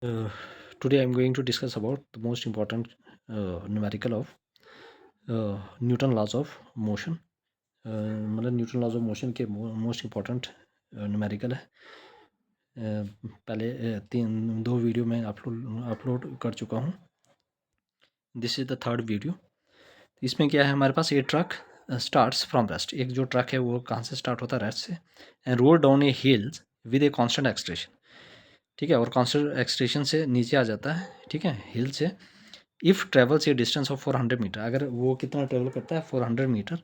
Uh, Today I'm going to discuss about the most important numerical of Newton laws of motion. मतलब Newton laws of motion के most important numerical है। पहले तीन दो video मैं upload कर चुका हूँ। This is the third video. इसमें क्या है, हमारे पास ये ट्रक स्टार्ट्स फ्रॉम रेस्ट। एक जो ट्रक है वो कहाँ से स्टार्ट होता है, रेस्ट से, and roll down A hills with a constant acceleration. ठीक है, और कांस्टेंट एक्सलेशन से नीचे आ जाता है। ठीक है, हिल से if travels a distance of 400 metre, अगर वो कितना ट्रेवल करता है 400 metre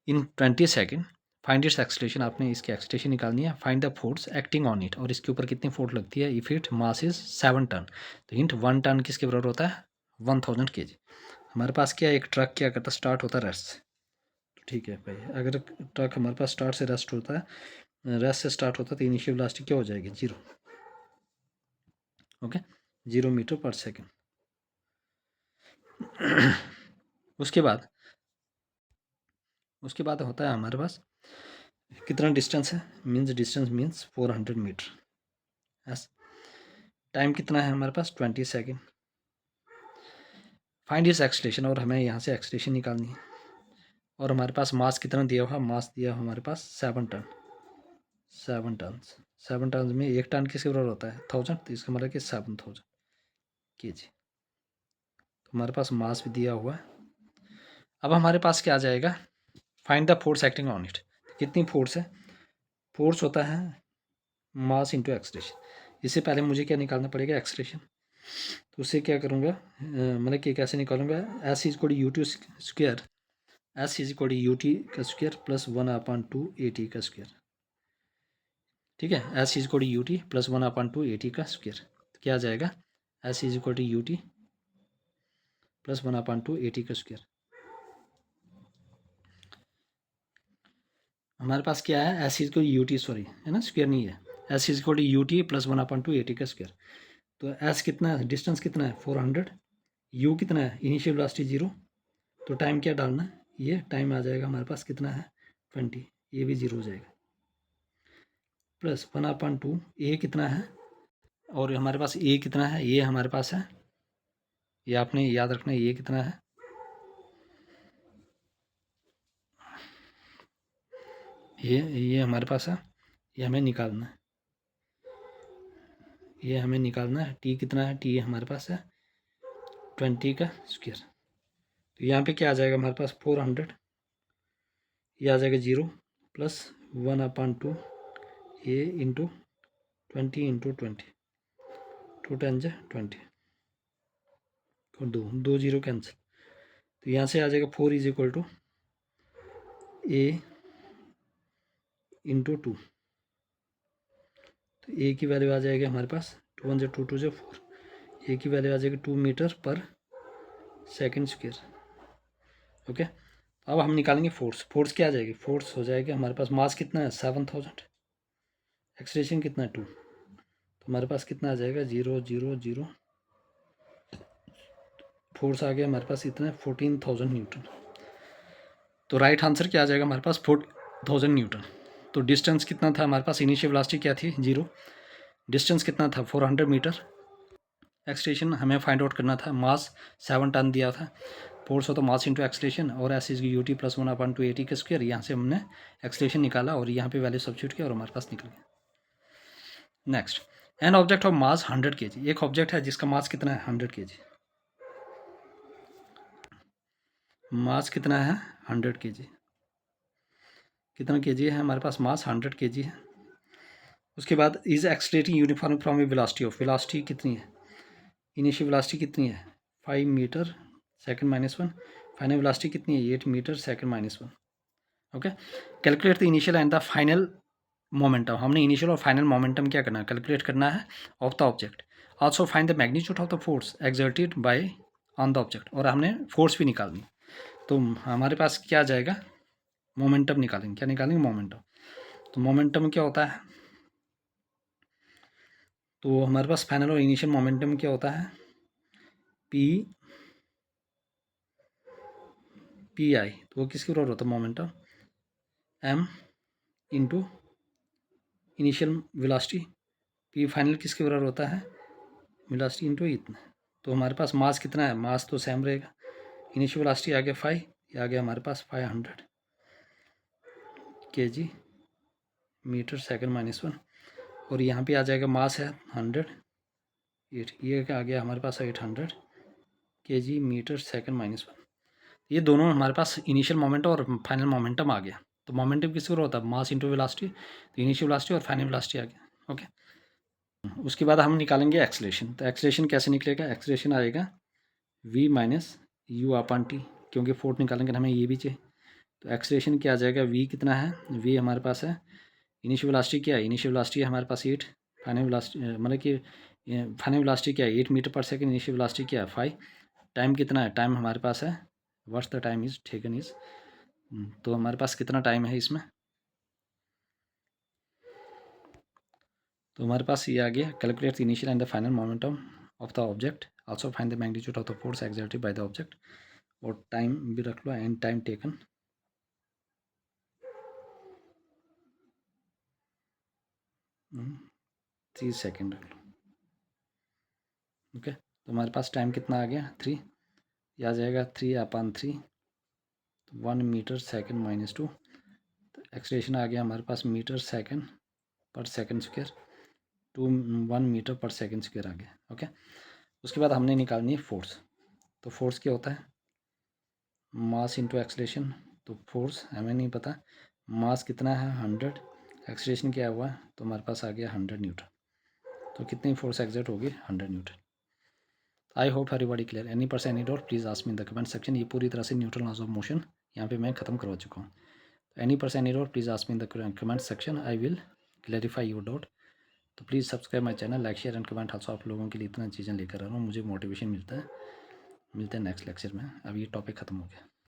in 20 second, find its acceleration. आपने इसकी एक्सलेशन निकालनी है। Find the force acting on it, और इसके ऊपर कितनी फोर्स लगती है। If it mass is 7 ton, तो हिंट 1 टन किसके बराबर होता है, 1000 kg। हमारे पास क्या, एक ट्रक क्या करता है, स्टार्ट होता है रेस्ट से। तो ठीक है भाई, अगर ट्रक हमारे पास स्टार्ट से रेस्ट होता है, रेस्ट से स्टार्ट होता है, तो इनिशियल वेलोसिटी क्या हो जाएगी, 0। Okay, 0 metre per second. उसके बाद होता है हमारे पास कितना डिस्टेंस है, means distance means 400 metre. Yes, time कितना है हमारे पास, 20 सेकेंड। फाइंड इट्स एक्सलेशन, और हमें यहाँ से एक्सलेशन निकालनी है। और हमारे पास मास कितना दिया हुआ, मास दिया हमारे पास 7 टन। 7 टन में 1 टन किसके बराबर होता है, 1000, तो इसका मतलब कि 7000 kg। तो हमारे पास मास भी दिया हुआ है। अब हमारे पास क्या आ जाएगा, find the force acting on it. कितनी फोर्स है, फोर्स होता है मास इंटू एक्सलेशन। इससे पहले मुझे क्या निकालना पड़ेगा, एक्सलेशन। तो उससे क्या करूँगा, मतलब कि कैसे निकालूंगा, S is equal U T square, S is equal U T का स्क्वायर प्लस 1/2 ए टी का स्क्वायर। ठीक है, S is equal U T plus 1/2 A T का स्क्वायर। तो क्या आ जाएगा, S is equal U T plus 1/2 A T का square. हमारे पास क्या है, S is equal U T, sorry है ना, स्क्वायर नहीं है, S is equal U T plus 1/2 A T का स्क्वायर। तो एस कितना है, डिस्टेंस कितना है 400, यू कितना है, इनिशियल वेलोसिटी 0, तो टाइम क्या डालना है, ये टाइम आ जाएगा हमारे पास कितना है 20, ये भी 0 हो जाएगा, प्लस 1/2 ए कितना है, और हमारे पास ए कितना है, ये हमारे पास है, ये आपने याद रखना है, ये कितना है, ये हमारे पास है, ये हमें निकालना है, ये हमें निकालना है। टी कितना है, टी हमारे पास है 20 का स्क्वायर। तो यहाँ पे क्या आ जाएगा हमारे पास 400, ये आ जाएगा 0 प्लस 1/2 ए इंटू 20 इंटू 20, 2 10 20, और दो जीरो कैंसिल। तो यहाँ से आ जाएगा 4 is equal to A into 2। तो ए की वैल्यू आ जाएगी हमारे पास 2 1 2 2 4, ए की वैल्यू आ जाएगी 2 metre per second square. Okay, अब हम निकालेंगे फोर्स। फोर्स क्या आ जाएगी, फोर्स हो जाएगी हमारे पास, मास कितना है 7000, एक्सलेशन कितना है 2, तो हमारे पास कितना आ जाएगा 0 0 0, फोर्स आ गया हमारे पास इतना 14000 न्यूटन। तो राइट आंसर क्या आ जाएगा हमारे पास, 4000 न्यूटन। तो डिस्टेंस कितना था हमारे पास, इनिशियल वेलोसिटी क्या थी 0, डिस्टेंस कितना था 400 मीटर, एक्सलेशन हमें फाइंड आउट करना था, मास 7 टन दिया था, फोर्स हो तो मास इंटू एक्सलेशन, और S is U T plus 1/2 A T का स्क्वायर। यहाँ से हमने एक्सलेशन निकाला और यहाँ पे वैल्यू सब्स्टिट्यूट किया और हमारे पास निकल गया। Next, an object of mass 100 kg। एक ऑब्जेक्ट है जिसका मास कितना है 100 kg, मास कितना है 100 kg, कितना kg है हमारे पास, मास 100 kg है। उसके बाद is accelerating uniform from a velocity of, velocity कितनी है, इनिशियल वेलोसिटी कितनी है 5 metre second minus 1, final velocity कितनी है 8 metre second minus 1। Okay, calculate the initial and the final momentum. हमने इनिशियल और फाइनल मोमेंटम क्या करना है, कैलकुलेट करना है of the object. Also find the magnitude of the force exerted by on the object, और हमने फोर्स भी निकालनी। तो हमारे पास क्या आ जाएगा, मोमेंटम निकालेंगे। क्या निकालेंगे, मोमेंटम। तो मोमेंटम क्या होता है, तो हमारे पास फाइनल और इनिशियल मोमेंटम क्या होता है, पी पी आई, तो वो किसके बराबर होता है, momentum M into initial velocity, P final किसके बराबर होता है, वेलोसिटी इंटू इतना, तो हमारे पास मास कितना है, मास तो सेम रहेगा। इनिशियल वेलोसिटी आ गया 5, ये आ गया हमारे पास 500 kg मीटर सेकंड माइनस 1, और यहाँ पे आ जाएगा मास है 100, ये क्या आ गया हमारे पास 800 kg मीटर सेकंड माइनस 1। ये दोनों हमारे पास इनिशियल मोमेंटम और फाइनल मोमेंटम आ गया। तो मोमेंटम किसको होता है, मास इंटू वेलोसिटी, तो इनिशियल वेलोसिटी और फाइनल वेलोसिटी आ गया। ओके, उसके बाद हम निकालेंगे एक्सेलरेशन। तो एक्सेलरेशन कैसे निकलेगा, एक्सेलरेशन आएगा v minus you upon T, क्योंकि फोर्स निकालेंगे हमें ये भी चाहिए। तो एक्सेलरेशन क्या आ जाएगा, v कितना है, v हमारे पास है, इनिशियल वेलोसिटी क्या है, इनिशियल वेलोसिटी है हमारे पास 8, फाइनल वेलोसिटी मतलब कि फाइनल वेलोसिटी क्या है 8 मीटर पर सेकंड, इनिशियल वेलोसिटी क्या है 5, टाइम कितना है, टाइम हमारे पास है what's the time is taken is, तो हमारे पास कितना टाइम है इसमें, तो हमारे पास ये आ गया, calculate the initial and the final momentum of the object, also find the magnitude of the force exerted by the object, और टाइम भी रख लो एंड टाइम टेकन 3 सेकेंड रख लो। ओके, तो हमारे पास टाइम कितना आ गया 3, यह आ जाएगा 3/3, 1 मीटर सेकेंड माइनस 2, तो एक्सलेशन आ गया हमारे पास मीटर सेकेंड पर second square, 1 metre per second square आ गया। ओके, उसके बाद हमने निकालनी है फोर्स। तो फोर्स क्या होता है, मास इंटू एक्सलेशन, तो फोर्स हमें नहीं पता, मास कितना है 100, एक्सलेशन क्या हुआ है, तो हमारे पास आ गया 100 न्यूटन, तो कितनी फोर्स एक्सर्ट होगी 100 Newton. I hope everybody clear, any person any doubt please ask me in the comment section. ये पूरी तरह से न्यूटन लॉज ऑफ मोशन यहाँ पे मैं ख़त्म करवा चुका हूँ। Any person any doubt please ask me in the comment section, I will clarify your doubt. तो please subscribe my channel, like share and comment also. आप लोगों के लिए इतना चीज़ें लेकर आ रहा हूँ, मुझे मोटिवेशन मिलता है। मिलते हैं नेक्स्ट लेक्चर में, अब ये टॉपिक ख़त्म हो गया।